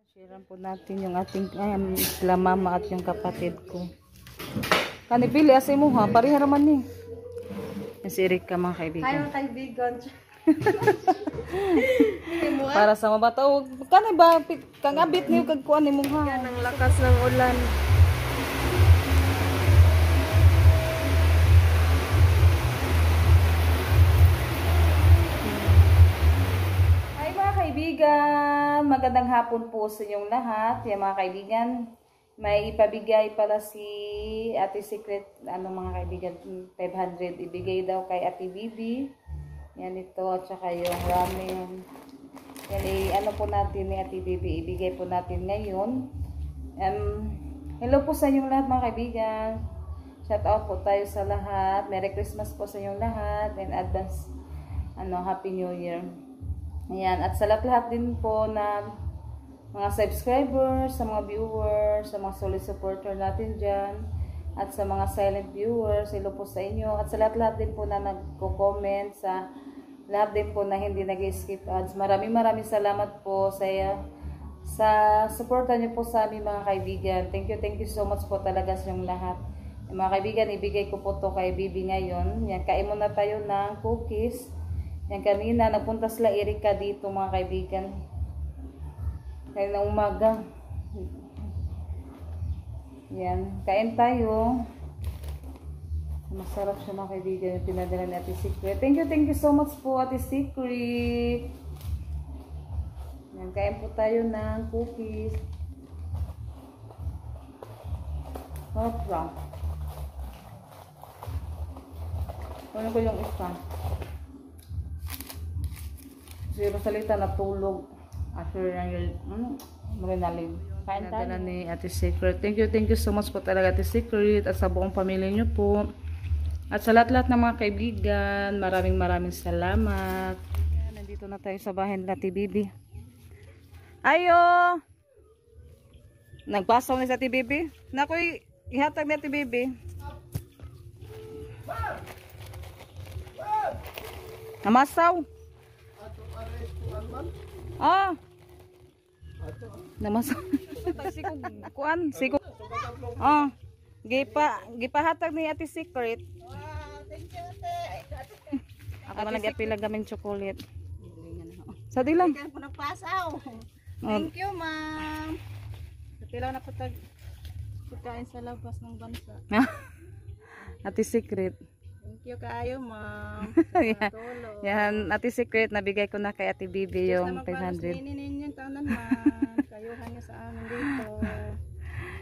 Sharean po natin yung ating sila mama at yung kapatid ko. Kanipili asay mo ha, pareha naman ni. Yan si Erika mga kaibigan. Hi mga kaibigan. Para sa mga bata, kanay ba kangabit niyo kagkuan ni mo ha. Yan ang lakas ng ulan. Hi mga kaibigan, magandang hapon po sa inyong lahat. Yan mga kaibigan, may ipabigay pala si Ate Secret, mga kaibigan, 500 ibigay daw kay Ate Bibi. Yan ito, at saka yung ramen. Yan po natin ni Ate Bibi, ibigay po natin ngayon. Hello po sa inyong lahat mga kaibigan. Shout out po tayo sa lahat. Merry Christmas po sa inyong lahat. And advance, Happy New Year. Ayan, at sa lahat din po na mga subscribers, sa mga viewers, sa mga solid supporter natin dyan, at sa mga silent viewers, hello po sa inyo. At sa lahat din po na nagko-comment, sa lahat din po na hindi nag-skip ads. Maraming salamat po sa suporta niyo po sa aming mga kaibigan. Thank you so much po talaga sa inyong lahat. Mga kaibigan, ibigay ko po to kay Bibi ngayon. Yan, kain muna tayo ng cookies. Yan, kanina nagpunta sila Erika dito mga kaibigan. Kaya na umaga. Yan, kain tayo. Masarap siya mga kaibigan yung pinadala ni Ate Secret. Thank you so much po Ate Secret. Yan, kain po tayo ng cookies. Sarap lang. Kunin ko yung isa. Zero salita na tulog. After yung marinalim. Kain tayo ni Ate Secret. Thank you so much po talaga Ate Secret at sa buong pamilya niyo po. At sa lahat ng mga kaibigan, maraming salamat. Nandito na tayo sa bahay ni Ate Bibi. Ayo! Nagpasaw ni sa Ate Bibi. Nakoy, ihatag ni Ate Bibi. Namasaw. Ah. Namasaw. Sikog kuan, sikog. Ah. Gipahatag ni Ate Secret. Thank you, ate. Ako man nag-apila gaming chocolate. Sa dilam. Kaya po nagpasaw. Thank you, ma'am. Kailangan na patag pagkain sa labas ng bansa. Ate Secret. Thank you kaayo, ma'am. Yan, Ate Secret, nabigay ko na kay Ate Bibi yung 500. Nininin yung tanan, ma'am. Kayuhan niyo sa amin dito.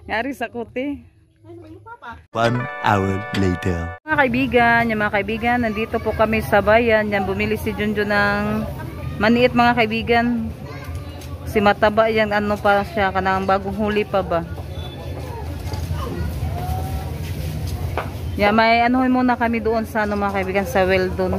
Yari sa kuti. 1 hour later. Mga kaibigan, nandito po kami sa bayan. Yan, bumili si Junjun ng maniit mga kaibigan. Si Mataba yan, pa siya, kanang bagong huli pa ba. Yan, may muna kami doon sa mga kaibigan, sa Weldon.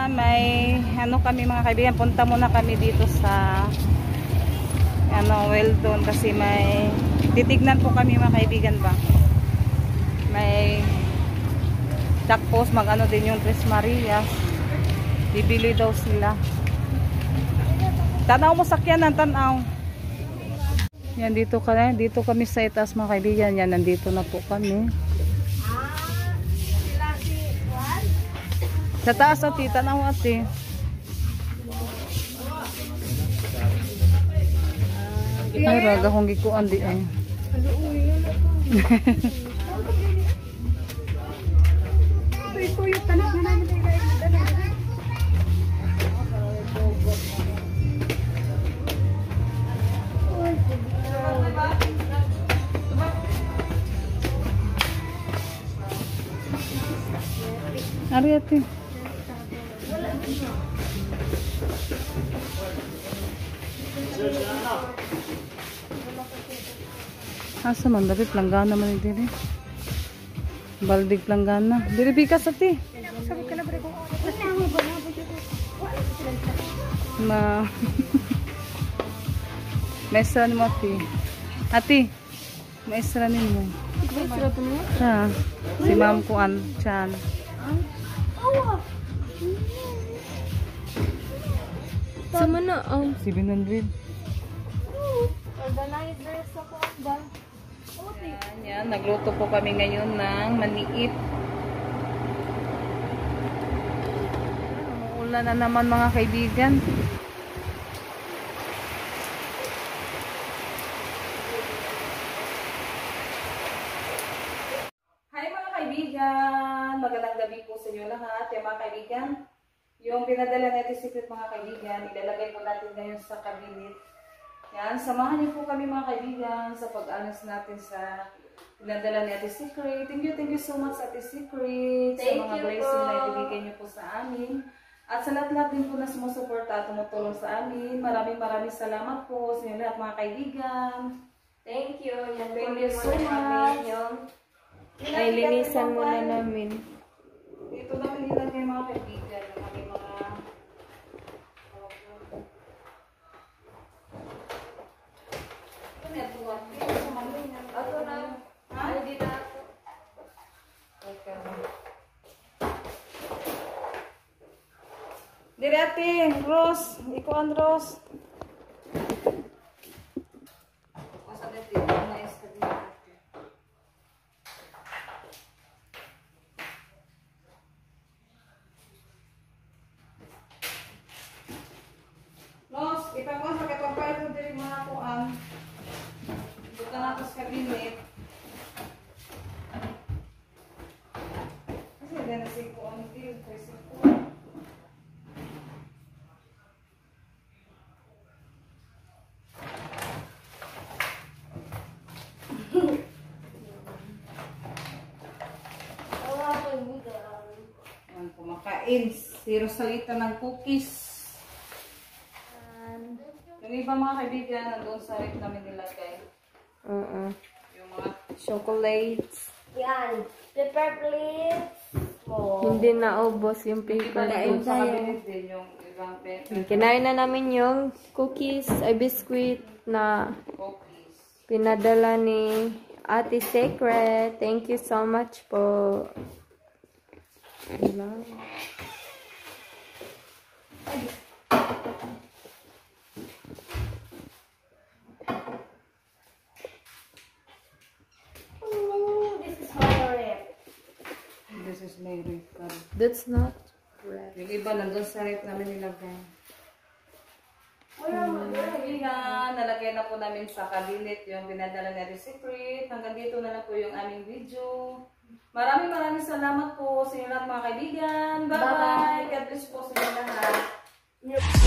May kami mga kaibigan, punta muna kami dito sa Weldon kasi may titignan po kami mga kaibigan ba. May tapos din yung Tres Marias. Bibili daw sila. Tanaw mo sakyanan, tanaw. Yan, dito kami sa itaas mga kaibigan. Yan, nandito na po kami. Sa taas ati, tanaw ati. Ay, raga kong gikuan di ay. Ari ati. Asa man dapat planggana man diri. Baldig planggana. Diri bikas ati. Maestra ni mo ati. Ati. Maestra ni mo. Maestra to mo? Ha. Si Ma'am Kuan Chan. Sama na, 700. organizer sa ba? Yan, nagluto po kami ngayon ng maniip. Umuulan na naman mga kaibigan. Hi mga kaibigan! Magandang gabi po sa inyo lahat. Yung mga kaibigan, yung pinadala natin secret mga kaibigan, ilalagay po natin ngayon sa cabinet. Yan, samahan niyo po kami mga kaibigan sa pag-anas natin sa pinadala ni Ate Secret. Thank you so much Ate Secret sa mga blessing na ibigay niyo po sa amin. At sa lahat-lahat din po na sumusuporta at tumutulong sa amin. Maraming salamat po sa inyo lahat mga kaibigan. Thank you. Yan Thank you so much. Ay, linisan muna namin. Dito namin nilagay mga kaibigan ng aming mga Ako na. Ay, di na ako. Diri ate, Rose, ikuan Rose. Asa dito na iskadito. Rose, ipagkuan sa katapay ko diri mga kuan. Dito na sa cabinet. Kasi dala si kuan dito, kasi kuan. Ang kumakain, zero salita ng cookies. Yung iba mga kaibigan, nandun sa rep namin nilagay. Yung mga Chocolates. Yan. Paper plates. Hindi naubos yung paper. nandun sa cabinet din yung ibang Kinain na namin yung cookies ay biscuit na cookies. pinadala ni Ate Secret. Thank you so much po. Diba? Ooh, this is my rep. This is my rep. That's not red. Yung iba nandun sa rep namin nilagay. Kaibigan, nalagay na po namin sa cabinet yung pinadala ni Ate Secret. Hanggang dito na lang po yung aming video. Maraming salamat po sa inyo lahat mga kaibigan. Bye-bye! God bless po sa inyo lahat.